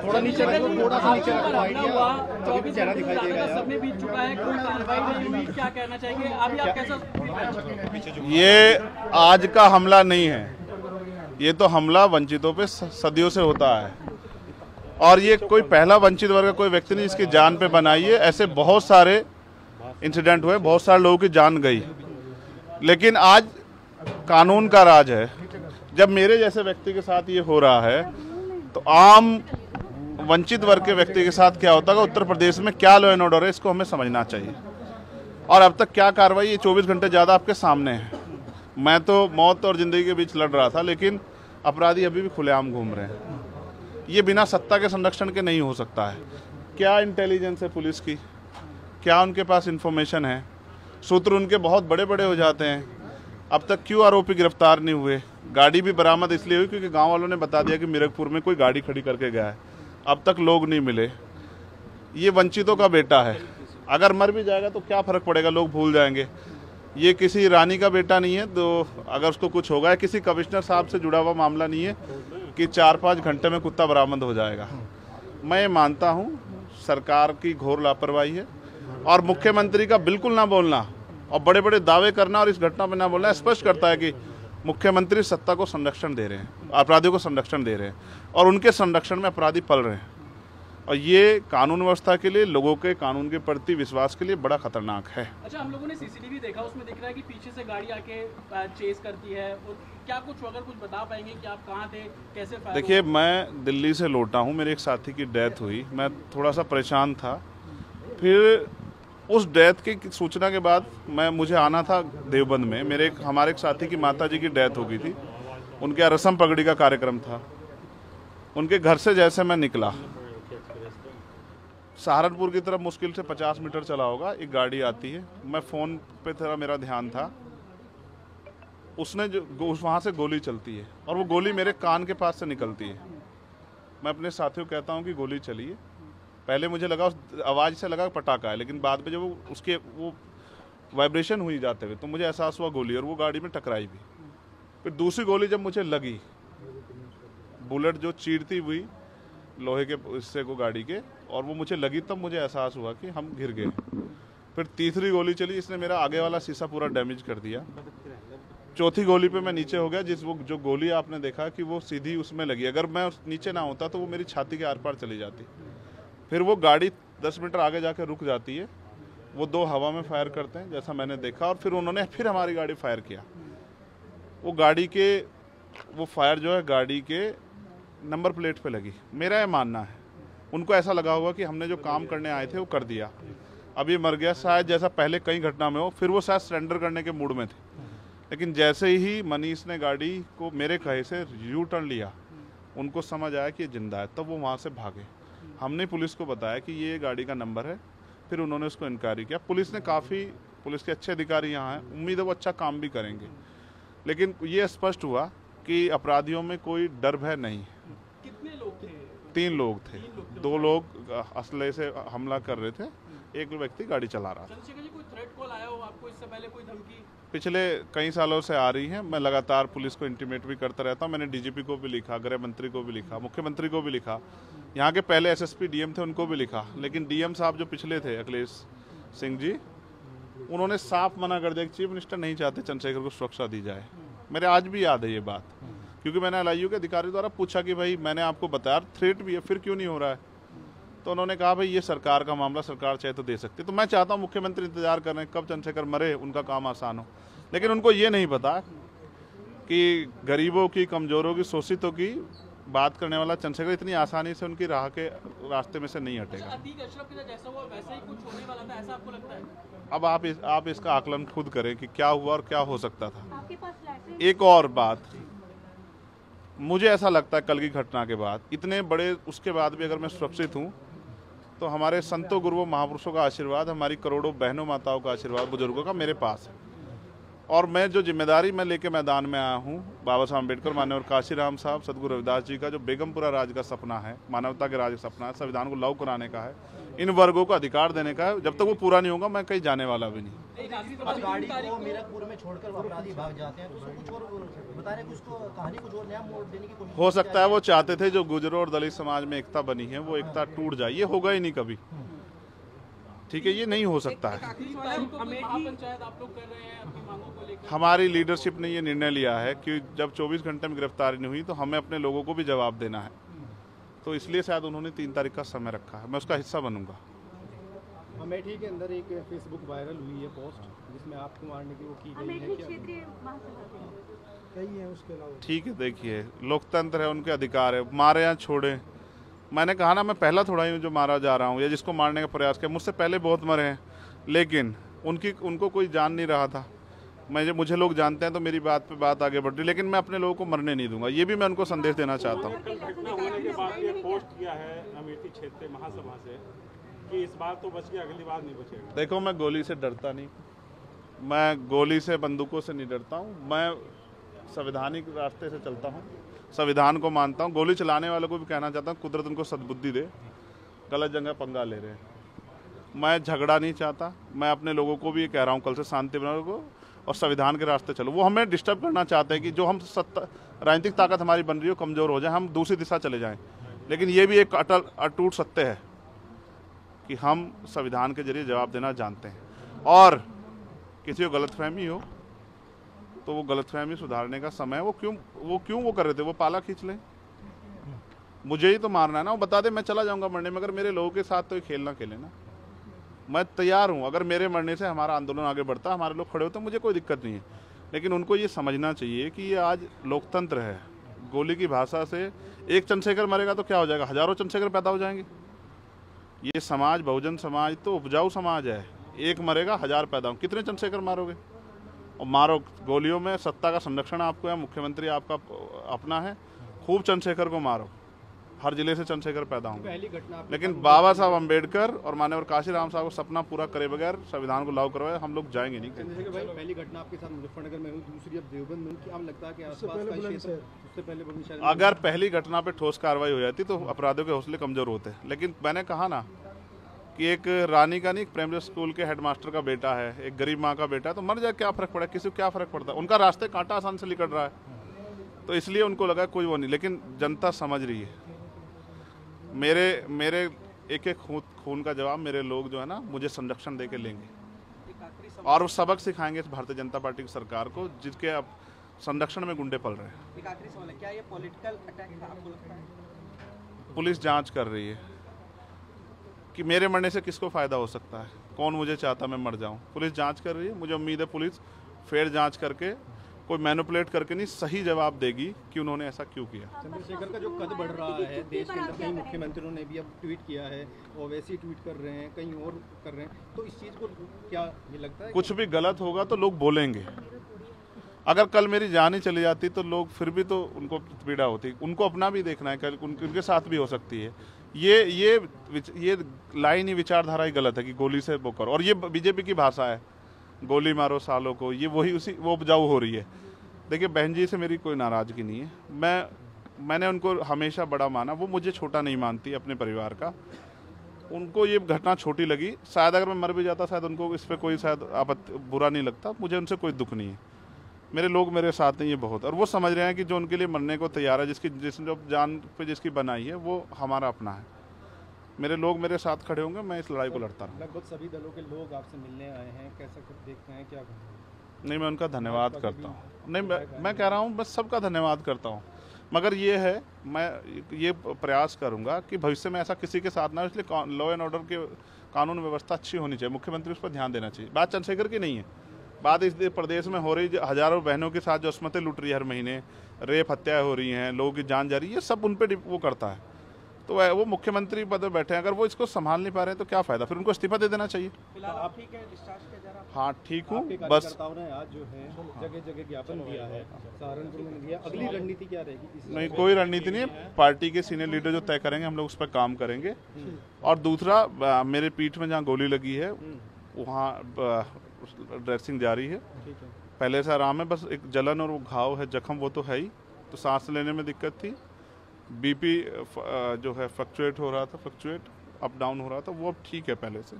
थोड़ा नीचे रखो, थोड़ा सा नीचे रखो, आइडिया चौबीस चेहरा दिखाई दे रहा है। सबने बीत चुका है, कोई कार्रवाई नहीं हुई, क्या कहना चाहेंगे अभी आप कैसा? ये आज का हमला नहीं है, ये तो हमला वंचितों पे सदियों से होता है और ये कोई पहला वंचित वर्ग का कोई व्यक्ति नहीं जिसकी जान पे बनाई है। ऐसे बहुत सारे इंसिडेंट हुए, बहुत सारे लोगों की जान गई, लेकिन आज कानून का राज है। जब मेरे जैसे व्यक्ति के साथ ये हो रहा है तो आम वंचित वर्ग के व्यक्ति के साथ क्या होता है, उत्तर प्रदेश में क्या लॉ एंड ऑर्डर है, इसको हमें समझना चाहिए। और अब तक क्या कार्रवाई, ये 24 घंटे ज़्यादा आपके सामने है। मैं तो मौत और ज़िंदगी के बीच लड़ रहा था, लेकिन अपराधी अभी भी खुलेआम घूम रहे हैं। ये बिना सत्ता के संरक्षण के नहीं हो सकता है। क्या इंटेलिजेंस है पुलिस की, क्या उनके पास इंफॉर्मेशन है, सूत्र उनके बहुत बड़े बड़े हो जाते हैं। अब तक क्यों आरोपी गिरफ्तार नहीं हुए? गाड़ी भी बरामद इसलिए हुई क्योंकि गांव वालों ने बता दिया कि मिरकपुर में कोई गाड़ी खड़ी करके गया है। अब तक लोग नहीं मिले। ये वंचितों का बेटा है, अगर मर भी जाएगा तो क्या फ़र्क पड़ेगा, लोग भूल जाएंगे। ये किसी रानी का बेटा नहीं है, तो अगर उसको कुछ होगा, किसी कमिश्नर साहब से जुड़ा हुआ मामला नहीं है कि 4-5 घंटे में कुत्ता बरामद हो जाएगा। मैं ये मानता हूँ सरकार की घोर लापरवाही है और मुख्यमंत्री का बिल्कुल ना बोलना और बड़े बड़े दावे करना और इस घटना में ना बोलना स्पष्ट करता है कि मुख्यमंत्री सत्ता को संरक्षण दे रहे हैं, अपराधियों को संरक्षण दे रहे हैं और उनके संरक्षण में अपराधी पल रहे हैं। और ये कानून व्यवस्था के लिए, लोगों के कानून के प्रति विश्वास के लिए बड़ा खतरनाक है। अच्छा, हम लोगों ने सीसीटीवी देखा, उसमें दिख रहा है कि पीछे से गाड़ी आके चेस करती है। और क्या कुछ अगर कुछ बता पाएंगे कि आप कहाँ थे, कैसे फायर? देखिए, मैं दिल्ली से लौटा हूँ, मेरे एक साथी की डेथ हुई, मैं थोड़ा सा परेशान था। फिर उस डेथ की सूचना के बाद मुझे आना था देवबंद में। हमारे एक साथी की माताजी की डेथ हो गई थी, उनके यहाँ रस्म पगड़ी का कार्यक्रम था। उनके घर से जैसे मैं निकला, सहारनपुर की तरफ मुश्किल से 50 मीटर चला होगा, एक गाड़ी आती है। मैं फ़ोन पे थोड़ा मेरा ध्यान था, उसने वहाँ से गोली चलती है और वो गोली मेरे कान के पास से निकलती है। मैं अपने साथियों को कहता हूँ कि गोली चली है। पहले मुझे लगा, उस आवाज़ से लगा पटाखा है, लेकिन बाद में जब उसके वो वाइब्रेशन हुई जाते हुए तो मुझे एहसास हुआ गोली, और वो गाड़ी में टकराई भी। फिर दूसरी गोली जब मुझे लगी, बुलेट जो चीरती हुई लोहे के हिस्से को गाड़ी के, और वो मुझे लगी, तब मुझे एहसास हुआ कि हम घिर गए। फिर तीसरी गोली चली, इसने मेरा आगे वाला शीशा पूरा डैमेज कर दिया। चौथी गोली पे मैं नीचे हो गया, जो गोली आपने देखा कि वो सीधी उसमें लगी। अगर मैं नीचे ना होता तो वो मेरी छाती के आर पार चली जाती। फिर वो गाड़ी 10 मीटर आगे जाकर रुक जाती है। वो 2 हवा में फायर करते हैं जैसा मैंने देखा, और फिर उन्होंने फिर हमारी गाड़ी फायर किया। वो गाड़ी के वो फायर जो है गाड़ी के नंबर प्लेट पे लगी। मेरा ये मानना है, उनको ऐसा लगा होगा कि हमने जो काम करने आए थे वो कर दिया, अब ये मर गया, शायद जैसा पहले कई घटना में हो। फिर वो शायद सरेंडर करने के मूड में थे, लेकिन जैसे ही मनीष ने गाड़ी को मेरे कहे से यू टर्न लिया, उनको समझ आया कि ये जिंदा है, तब वो वहाँ से भागे। हमने पुलिस को बताया कि ये गाड़ी का नंबर है, फिर उन्होंने उसको इंक्वायरी किया। पुलिस के अच्छे अधिकारी यहाँ हैं, उम्मीद है वो अच्छा काम भी करेंगे। लेकिन ये स्पष्ट हुआ कि अपराधियों में कोई डर भय नहीं है। कितने लोग थे? 3 लोग थे। 2 लोग असले से हमला कर रहे थे, एक व्यक्ति गाड़ी चला रहा था। चंद्रशेखर जी, कोई थ्रेट कॉल आया हो आपको इससे पहले, कोई धमकी? पिछले कई सालों से आ रही है। मैं लगातार पुलिस को इंटीमेट भी करता रहता हूँ। मैंने डीजीपी को भी लिखा, गृह मंत्री को भी लिखा, मुख्यमंत्री को भी लिखा, यहाँ के पहले एसएसपी डीएम थे उनको भी लिखा। लेकिन डीएम साहब जो पिछले थे, अखिलेश सिंह जी, उन्होंने साफ मना कर दिया कि चीफ मिनिस्टर नहीं चाहते चंद्रशेखर को सुरक्षा दी जाए। मेरे आज भी याद है ये बात, क्योंकि मैंने एलआईयू के अधिकारी द्वारा पूछा कि भाई मैंने आपको बताया थ्रेट भी है, फिर क्यों नहीं हो रहा है? तो उन्होंने कहा भाई ये सरकार का मामला, सरकार चाहे तो दे सकती। तो मैं चाहता हूँ मुख्यमंत्री इंतजार कर रहे हैं कब चंद्रशेखर मरे, उनका काम आसान हो। लेकिन उनको ये नहीं पता कि गरीबों की, कमजोरों की, शोषितों की बात करने वाला चंद्रशेखर इतनी आसानी से उनकी राह के रास्ते में से नहीं हटेगा। अतीक अशरफ के साथ जैसा हुआ वैसा ही कुछ होने वाला था, ऐसा आपको लगता है? अब आप इसका आकलन खुद करें कि क्या हुआ और क्या हो सकता था। एक और बात, मुझे ऐसा लगता है कल की घटना के बाद, इतने बड़े उसके बाद भी अगर मैं सुरक्षित हूँ तो हमारे संतों, गुरुओं, महापुरुषों का आशीर्वाद, हमारी करोड़ों बहनों, माताओं का आशीर्वाद, बुजुर्गों का मेरे पास है। और मैं जो जिम्मेदारी मैं लेके मैदान में आया हूँ, बाबा साहब अम्बेडकर, माननीय काशीराम साहब, सदगुरु रविदास जी का जो बेगमपुरा राज का सपना है, मानवता के राज का सपना है, संविधान को लागू कराने का है, इन वर्गों को अधिकार देने का है, जब तक वो पूरा नहीं होगा मैं कहीं जाने वाला भी नहीं। एक आखिरी अब गाड़ी को मीरकपुर में छोड़कर वो अपराधी भाग जाते हैं, तो उसको कुछ और बता रहे हैं कि उसको कहानी कुछ और नया मोड़ देने की कोशिश हो सकता है वो चाहते थे जो गुजरों और दलित समाज में एकता बनी है वो एकता टूट जाए, ये होगा ही नहीं कभी, ठीक है, ये नहीं हो सकता है। पंचायत आप लोग कर रहे हैं अपनी मांगों को लेकर? हमारी लीडरशिप ने ये निर्णय लिया है कि जब 24 घंटे में गिरफ्तारी नहीं हुई तो हमें अपने लोगों को भी जवाब देना है, तो इसलिए शायद उन्होंने 3 तारीख का समय रखा है, मैं उसका हिस्सा बनूंगा। अमेठी के अंदर एक फेसबुक वायरल हुई है पोस्ट जिसमें आपको मारने की वो की गई है, क्या कही है उसके अलावा? ठीक है, देखिए लोकतंत्र है, उनके अधिकार है, मारे या छोड़े। मैंने कहा ना मैं पहला थोड़ा ही हूँ जो मारा जा रहा हूँ या जिसको मारने का प्रयास किया, मुझसे पहले बहुत मरे हैं, लेकिन उनको कोई जान नहीं रहा था। मुझे लोग जानते हैं तो मेरी बात पे बात आगे बढ़ रही, लेकिन मैं अपने लोगों को मरने नहीं दूंगा, ये भी मैं उनको संदेश देना चाहता हूँ। घटना होने के बाद ये पोस्ट किया है अमेठी क्षेत्र महासभा से कि इस बार तो बच गया, अगली बार नहीं बचेगा। देखो मैं गोली से डरता नहीं, मैं गोली से बंदूकों से नहीं डरता हूँ, मैं संवैधानिक रास्ते से चलता हूँ, संविधान को मानता हूँ। गोली चलाने वालों को भी कहना चाहता हूँ कुदरत उनको सद्बुद्धि दे, गलत जगह पंगा ले रहे हैं। मैं झगड़ा नहीं चाहता, मैं अपने लोगों को भी ये कह रहा हूँ कल से शांति बनाओ को और संविधान के रास्ते चलो। वो हमें डिस्टर्ब करना चाहते हैं कि जो हम राजनीतिक ताकत हमारी बन रही हो कमज़ोर हो जाए, हम दूसरी दिशा चले जाएं, लेकिन ये भी एक अटूट सत्य है कि हम संविधान के जरिए जवाब देना जानते हैं, और किसी को गलतफहमी हो तो वो गलतफहमी सुधारने का समय है। वो क्यों वो कर रहे थे, वो पाला खींच लें, मुझे ही तो मारना है ना, वो बता दे मैं चला जाऊंगा मरने में, अगर मेरे लोगों के साथ तो ये खेल ना खेले ना, मैं तैयार हूँ। अगर मेरे मरने से हमारा आंदोलन आगे बढ़ता, हमारे लोग खड़े होते, मुझे कोई दिक्कत नहीं है, लेकिन उनको ये समझना चाहिए कि ये आज लोकतंत्र है। गोली की भाषा से एक चंद्रशेखर मरेगा तो क्या हो जाएगा, हजारों चंद्रशेखर पैदा हो जाएंगे। ये समाज, बहुजन समाज तो उपजाऊ समाज है, एक मरेगा 1000 पैदा हो, कितने चंद्रशेखर मारोगे? और मारो गोलियों में, सत्ता का संरक्षण आपको है, मुख्यमंत्री आपका अपना है, खूब चंद्रशेखर को मारो, हर जिले से चंद्रशेखर पैदा होंगे। लेकिन बाबा साहब अम्बेडकर और माननीय काशीराम साहब को सपना पूरा करे बगैर संविधान को लागू करवाए हम लोग जाएंगे नहीं। चंद्रशेखर भाई, पहली घटना आपके साथ मुजफ्फरनगर में हुई, दूसरी अब देवबंद में, क्या लगता है कि आसपास का क्षेत्र उससे पहले बुलंदशहर? अगर पहली घटना पे ठोस कार्रवाई हो जाती तो अपराधियों के हौसले कमजोर होते, लेकिन मैंने कहा ना कि एक रानी का नहीं, एक प्राइमरी स्कूल के हेडमास्टर का बेटा है, एक गरीब माँ का बेटा है, तो मर जाए क्या फर्क पड़ा, किसी को क्या फर्क पड़ता है? उनका रास्ते कांटा आसान से निकल रहा है, तो इसलिए उनको लगा कोई वो नहीं, लेकिन जनता समझ रही है। मेरे एक एक खून का जवाब मेरे लोग जो है ना मुझे संरक्षण दे के लेंगे, और वो सबक सिखाएंगे भारतीय जनता पार्टी की सरकार को, जिसके अब संरक्षण में गुंडे पल रहे हैं। एक आखिरी सवाल है, क्या ये पॉलिटिकल अटैक था आपको लगता है? पुलिस जांच कर रही है कि मेरे मरने से किसको फायदा हो सकता है, कौन मुझे चाहता मैं मर जाऊं। पुलिस जांच कर रही है, मुझे उम्मीद है पुलिस फेयर जांच करके, कोई मैनिपुलेट करके नहीं, सही जवाब देगी कि उन्होंने ऐसा क्यों किया। चंद्रशेखर का जो कद बढ़ रहा है देश के अंदर, कई मुख्यमंत्रियों ने भी अब ट्वीट किया है, और वैसे ही ट्वीट कर रहे हैं, कहीं और कर रहे हैं, तो इस चीज़ को क्या ये लगता है? कुछ भी गलत होगा तो लोग बोलेंगे, अगर कल मेरी जान ही चली जाती तो लोग फिर भी तो उनको पीड़ा होती, उनको अपना भी देखना है, कल उनके साथ भी हो सकती है। ये लाइन ही, विचारधारा ही गलत है कि गोली से वो करो, और ये बीजेपी की भाषा है, गोली मारो सालों को, ये वो उपजाऊ हो रही है। देखिए बहन जी से मेरी कोई नाराज़गी नहीं है, मैंने उनको हमेशा बड़ा माना, वो मुझे छोटा नहीं मानती अपने परिवार का। उनको ये घटना छोटी लगी, शायद अगर मैं मर भी जाता शायद उनको इस पर कोई शायद बुरा नहीं लगता, मुझे उनसे कोई दुख नहीं है। मेरे लोग मेरे साथ हैं, ये बहुत, और वो समझ रहे हैं कि जो उनके लिए मरने को तैयार है, जो जान पे जिसकी बनाई है वो हमारा अपना है। मेरे लोग मेरे साथ खड़े होंगे, मैं इस लड़ाई को लड़ता रहूँगा। लगभग सभी दलों के लोग आपसे मिलने आए हैं, कैसा कुछ देखते हैं, क्या? नहीं, मैं उनका धन्यवाद करता हूँ, नहीं मैं कह रहा हूँ बस सबका धन्यवाद करता हूँ, मगर ये है मैं ये प्रयास करूँगा कि भविष्य में ऐसा किसी के साथ ना हो, इसलिए लॉ एंड ऑर्डर की कानून व्यवस्था अच्छी होनी चाहिए, मुख्यमंत्री उस पर ध्यान देना चाहिए। बात चंद्रशेखर की नहीं है, बात इस प्रदेश में हो रही हजारों बहनों के साथ जो अस्मतें लूट रही है, हर महीने रेप हत्याएं हो रही हैं, लोगों की जान जा रही है, ये सब उन पर वो करता है। तो वो मुख्यमंत्री पद पर बैठे हैं, अगर वो इसको संभाल नहीं पा रहे हैं तो क्या फ़ायदा, फिर उनको इस्तीफा दे देना चाहिए। फिलहाल आप ठीक है, डिस्चार्ज किया जा रहा है? हाँ ठीक हूँ, बस कार्यकर्ताओं ने आज जो है जगह जगह ज्ञापन दिया है, सहारनपुर में दिया, अगली रणनीति क्या रहेगी? नहीं, कोई रणनीति नहीं है, पार्टी के सीनियर लीडर जो तय करेंगे हम लोग उस पर काम करेंगे। और दूसरा, मेरे पीठ में जहाँ गोली लगी है वहाँ ड्रेसिंग जारी है, ठीक है। पहले से आराम है, बस एक जलन और वो घाव है, जख्म वो तो है ही, तो सांस लेने में दिक्कत थी। बीपी जो है फ्लक्चुएट हो रहा था, अप डाउन हो रहा था, वो अब ठीक है पहले से।